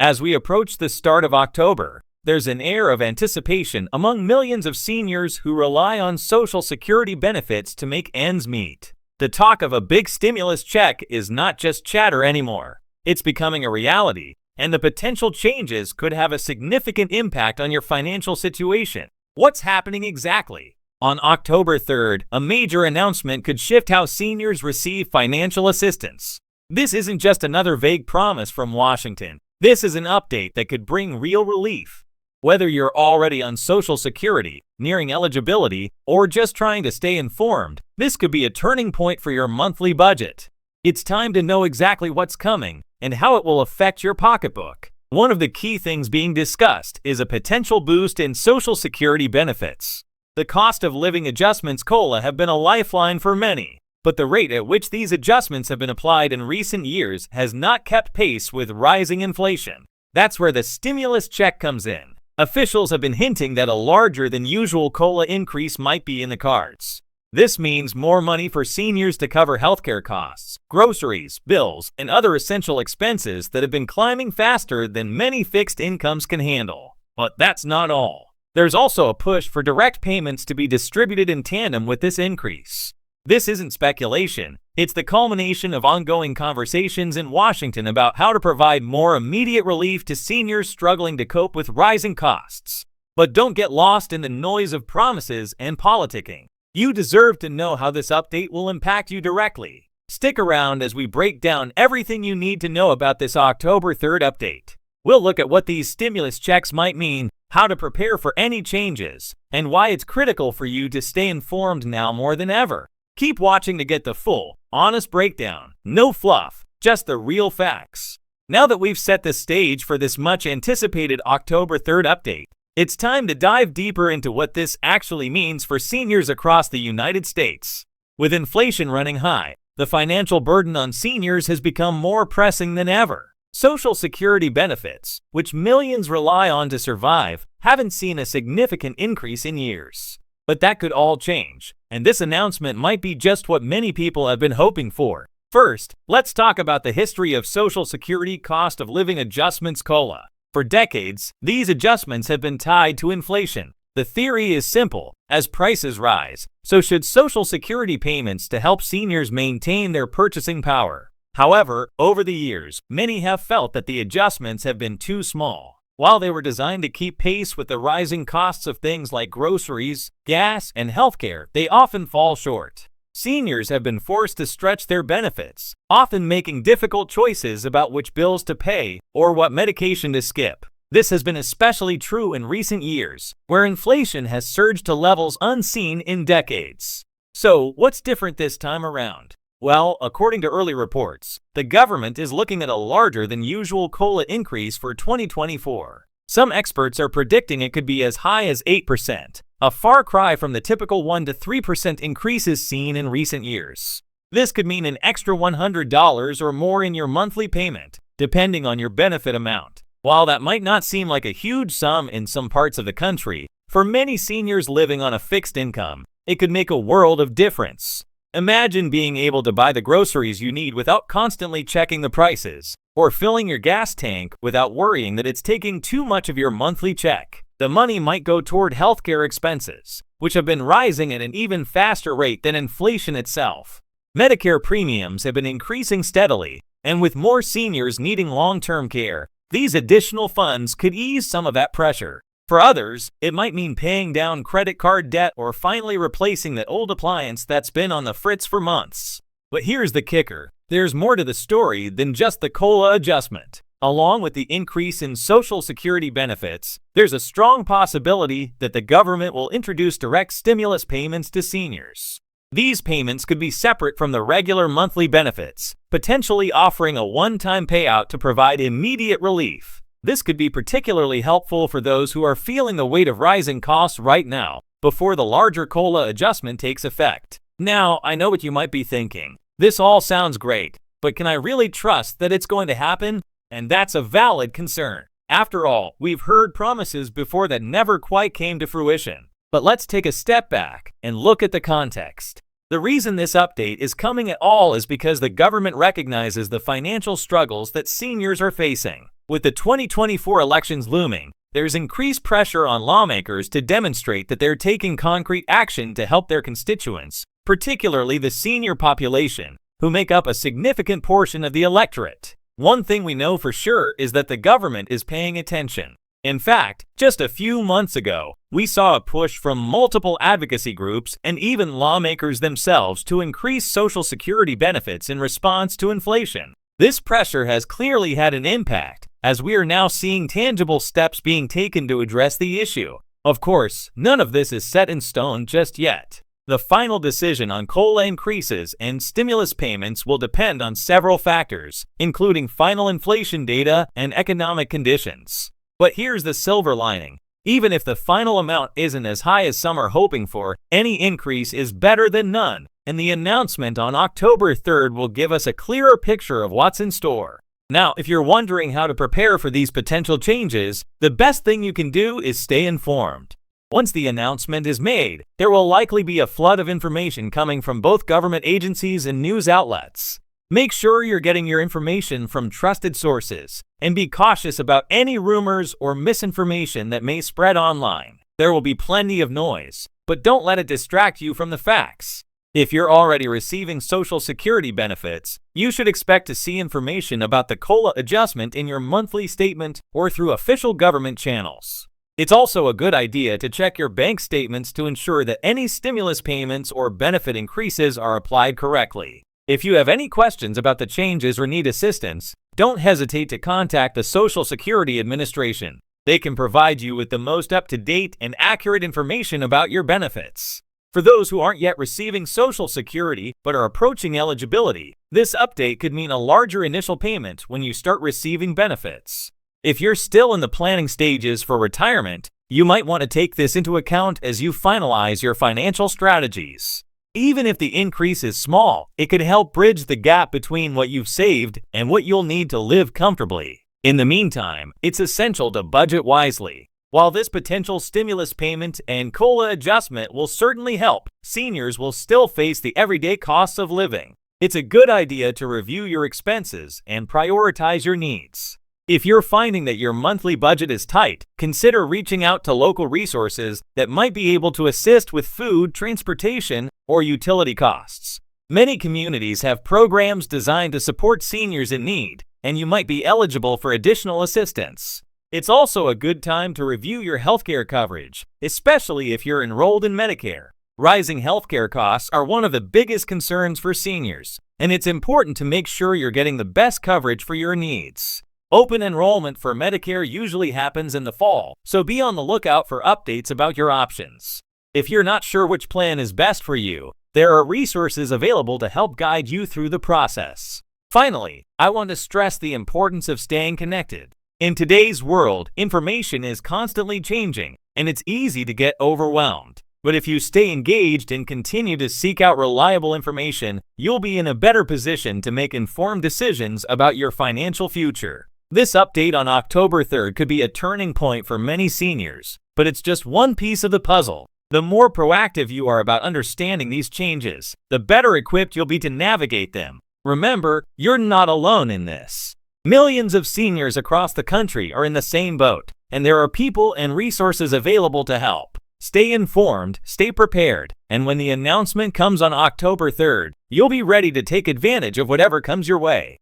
As we approach the start of October, there's an air of anticipation among millions of seniors who rely on Social Security benefits to make ends meet. The talk of a big stimulus check is not just chatter anymore. It's becoming a reality, and the potential changes could have a significant impact on your financial situation. What's happening exactly? On October 3rd, a major announcement could shift how seniors receive financial assistance. This isn't just another vague promise from Washington. This is an update that could bring real relief. Whether you're already on Social Security, nearing eligibility, or just trying to stay informed, this could be a turning point for your monthly budget. It's time to know exactly what's coming and how it will affect your pocketbook. One of the key things being discussed is a potential boost in Social Security benefits. The cost of living adjustments (COLA) have been a lifeline for many, but the rate at which these adjustments have been applied in recent years has not kept pace with rising inflation. That's where the stimulus check comes in. Officials have been hinting that a larger than usual COLA increase might be in the cards. This means more money for seniors to cover healthcare costs, groceries, bills, and other essential expenses that have been climbing faster than many fixed incomes can handle. But that's not all. There's also a push for direct payments to be distributed in tandem with this increase. This isn't speculation, it's the culmination of ongoing conversations in Washington about how to provide more immediate relief to seniors struggling to cope with rising costs. But don't get lost in the noise of promises and politicking. You deserve to know how this update will impact you directly. Stick around as we break down everything you need to know about this October 3rd update. We'll look at what these stimulus checks might mean, how to prepare for any changes, and why it's critical for you to stay informed now more than ever. Keep watching to get the full, honest breakdown. No fluff, just the real facts. Now that we've set the stage for this much anticipated October 3rd update, it's time to dive deeper into what this actually means for seniors across the United States. With inflation running high, the financial burden on seniors has become more pressing than ever. Social Security benefits, which millions rely on to survive, haven't seen a significant increase in years. But that could all change, and this announcement might be just what many people have been hoping for. First, let's talk about the history of Social Security cost of living adjustments (COLA). For decades, these adjustments have been tied to inflation. The theory is simple: as prices rise, so should Social Security payments to help seniors maintain their purchasing power. However, over the years, many have felt that the adjustments have been too small. While they were designed to keep pace with the rising costs of things like groceries, gas, and healthcare, they often fall short. Seniors have been forced to stretch their benefits, often making difficult choices about which bills to pay or what medication to skip. This has been especially true in recent years, where inflation has surged to levels unseen in decades. So, what's different this time around? Well, according to early reports, the government is looking at a larger than usual COLA increase for 2024. Some experts are predicting it could be as high as 8%, a far cry from the typical 1 to 3% increases seen in recent years. This could mean an extra $100 or more in your monthly payment, depending on your benefit amount. While that might not seem like a huge sum in some parts of the country, for many seniors living on a fixed income, it could make a world of difference. Imagine being able to buy the groceries you need without constantly checking the prices, or filling your gas tank without worrying that it's taking too much of your monthly check. The money might go toward healthcare expenses, which have been rising at an even faster rate than inflation itself. Medicare premiums have been increasing steadily, and with more seniors needing long-term care, these additional funds could ease some of that pressure. For others, it might mean paying down credit card debt or finally replacing that old appliance that's been on the fritz for months. But here's the kicker: there's more to the story than just the COLA adjustment. Along with the increase in Social Security benefits, there's a strong possibility that the government will introduce direct stimulus payments to seniors. These payments could be separate from the regular monthly benefits, potentially offering a one-time payout to provide immediate relief. This could be particularly helpful for those who are feeling the weight of rising costs right now, before the larger COLA adjustment takes effect. Now, I know what you might be thinking. This all sounds great, but can I really trust that it's going to happen? And that's a valid concern. After all, we've heard promises before that never quite came to fruition. But let's take a step back and look at the context. The reason this update is coming at all is because the government recognizes the financial struggles that seniors are facing. With the 2024 elections looming, there's increased pressure on lawmakers to demonstrate that they're taking concrete action to help their constituents, particularly the senior population, who make up a significant portion of the electorate. One thing we know for sure is that the government is paying attention. In fact, just a few months ago, we saw a push from multiple advocacy groups and even lawmakers themselves to increase Social Security benefits in response to inflation. This pressure has clearly had an impact, as we are now seeing tangible steps being taken to address the issue. Of course, none of this is set in stone just yet. The final decision on COLA increases and stimulus payments will depend on several factors, including final inflation data and economic conditions. But here's the silver lining. Even if the final amount isn't as high as some are hoping for, any increase is better than none, and the announcement on October 3rd will give us a clearer picture of what's in store. Now, if you're wondering how to prepare for these potential changes, the best thing you can do is stay informed. Once the announcement is made, there will likely be a flood of information coming from both government agencies and news outlets. Make sure you're getting your information from trusted sources, and be cautious about any rumors or misinformation that may spread online. There will be plenty of noise, but don't let it distract you from the facts. If you're already receiving Social Security benefits, you should expect to see information about the COLA adjustment in your monthly statement or through official government channels. It's also a good idea to check your bank statements to ensure that any stimulus payments or benefit increases are applied correctly. If you have any questions about the changes or need assistance, don't hesitate to contact the Social Security Administration. They can provide you with the most up-to-date and accurate information about your benefits. For those who aren't yet receiving Social Security but are approaching eligibility, this update could mean a larger initial payment when you start receiving benefits. If you're still in the planning stages for retirement, you might want to take this into account as you finalize your financial strategies. Even if the increase is small, it could help bridge the gap between what you've saved and what you'll need to live comfortably. In the meantime, it's essential to budget wisely. While this potential stimulus payment and COLA adjustment will certainly help, seniors will still face the everyday costs of living. It's a good idea to review your expenses and prioritize your needs. If you're finding that your monthly budget is tight, consider reaching out to local resources that might be able to assist with food, transportation, or utility costs. Many communities have programs designed to support seniors in need, and you might be eligible for additional assistance. It's also a good time to review your healthcare coverage, especially if you're enrolled in Medicare. Rising healthcare costs are one of the biggest concerns for seniors, and it's important to make sure you're getting the best coverage for your needs. Open enrollment for Medicare usually happens in the fall, so be on the lookout for updates about your options. If you're not sure which plan is best for you, there are resources available to help guide you through the process. Finally, I want to stress the importance of staying connected. In today's world, information is constantly changing, and it's easy to get overwhelmed. But if you stay engaged and continue to seek out reliable information, you'll be in a better position to make informed decisions about your financial future. This update on October 3rd could be a turning point for many seniors, but it's just one piece of the puzzle. The more proactive you are about understanding these changes, the better equipped you'll be to navigate them. Remember, you're not alone in this. Millions of seniors across the country are in the same boat, and there are people and resources available to help. Stay informed, stay prepared, and when the announcement comes on October 3rd, you'll be ready to take advantage of whatever comes your way.